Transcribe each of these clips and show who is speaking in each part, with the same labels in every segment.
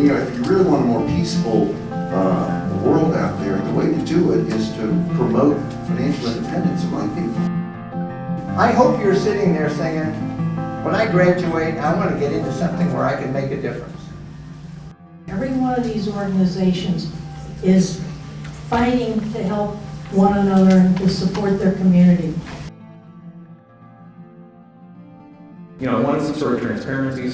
Speaker 1: you know, if you really want a more peaceful world out there, the way to do it is to promote financial independence among people.
Speaker 2: I hope you're sitting there saying, when I graduate, I want to get into something where I can make a difference.
Speaker 3: Every one of these organizations is fighting to help one another and to support their community.
Speaker 4: You know, I wanted some sort of transparency,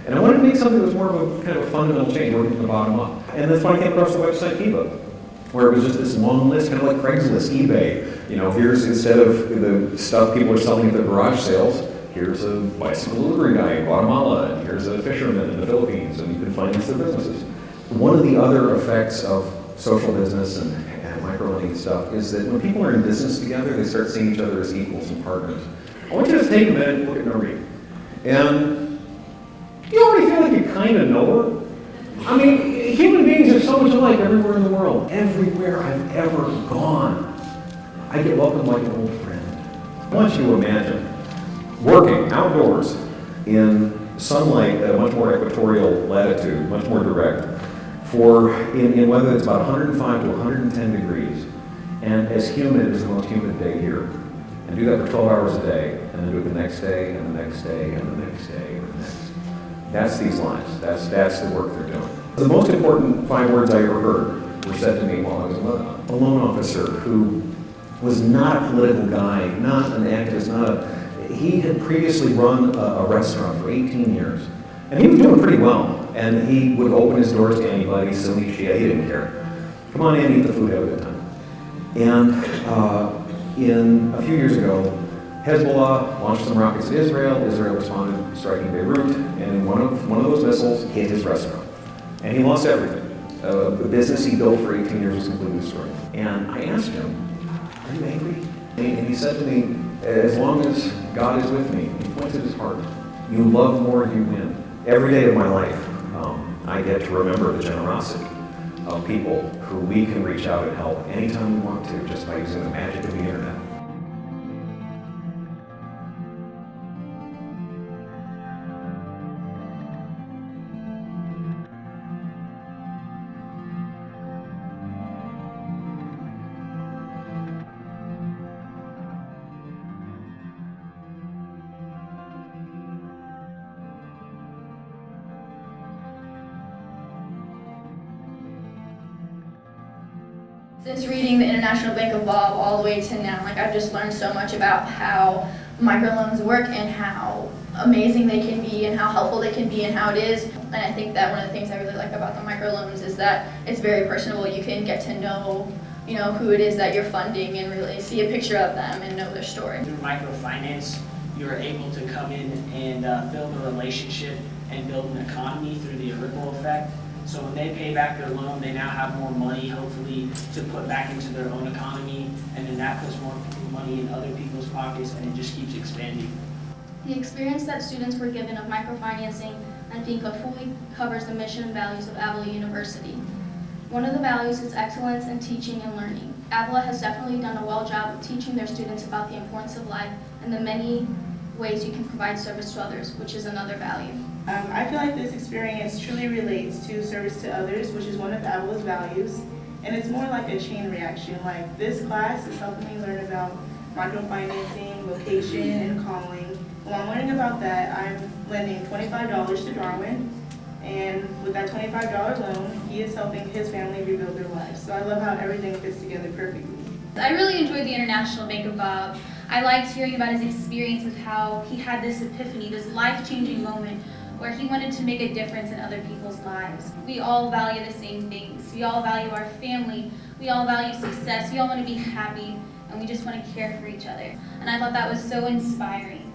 Speaker 4: and I wanted to make something that was more of a kind of a fundamental change, working from the bottom up. And that's when I came across the website Kiva, where it was just this long list, kind of like Craigslist, eBay. You know, here's, instead of the stuff people are selling at their garage sales, here's a bicycle delivery guy in Guatemala, and here's a fisherman in the Philippines, and you can finance their businesses. One of the other effects of social business and microlending stuff is that when people are in business together, they start seeing each other as equals and partners. I want you to take a minute and look at Noreen. And you already feel like you kind of know her. I mean, human beings are so much alike everywhere in the world. Everywhere I've ever gone, I get welcomed like an old friend. I want you to imagine working outdoors in sunlight at a much more equatorial latitude, much more direct, in weather that's about 105 to 110 degrees, and as humid as the most humid day here. And do that for 12 hours a day, and then do it the next day, and the next day, and the next day, and the next. That's these lives. That's the work they're doing. The most important 5 words I ever heard were said to me while I was in Lebanon. A loan officer who was not a political guy, not an activist, he had previously run a restaurant for 18 years. And he was doing pretty well. And he would open his doors to anybody, silly shit, he didn't care. Come on in, eat the food, have a good time. And a few years ago, Hezbollah launched some rockets at Israel. Israel responded, striking Beirut, and one of those missiles hit his restaurant. And he lost everything. The business he built for 18 years was completely destroyed. And I asked him, are you angry? And he said to me, as long as God is with me, he points at his heart, you love more, you win. Every day of my life, I get to remember the generosity of people who we can reach out and help anytime we want to, just by using the magic of the internet.
Speaker 5: Since reading the International Bank of Bob all the way to now, I've just learned so much about how microloans work and how amazing they can be and how helpful they can be and how it is. And I think that one of the things I really like about the microloans is that it's very personable. You can get to know, who it is that you're funding and really see a picture of them and know their story.
Speaker 6: Through microfinance, you're able to come in and build a relationship and build an economy through the ripple effect. So when they pay back their loan, they now have more money, hopefully, to put back into their own economy, and then that puts more money in other people's pockets, and it just keeps expanding.
Speaker 7: The experience that students were given of microfinancing and FINCA fully covers the mission and values of Avila University. One of the values is excellence in teaching and learning. Avila has definitely done a well job of teaching their students about the importance of life and the many ways you can provide service to others, which is another value.
Speaker 8: I feel like this experience truly relates to service to others, which is one of Avila's values, and it's more like a chain reaction. Like, this class is helping me learn about microfinancing, vocation, and calling. While I'm learning about that, I'm lending $25 to Darwin, and with that $25 loan, he is helping his family rebuild their lives. So I love how everything fits together perfectly.
Speaker 9: I really enjoyed the International Bank of Bob. I liked hearing about his experience with how he had this epiphany, this life-changing moment where he wanted to make a difference in other people's lives. We all value the same things. We all value our family. We all value success. We all want to be happy, and we just want to care for each other. And I thought that was so inspiring.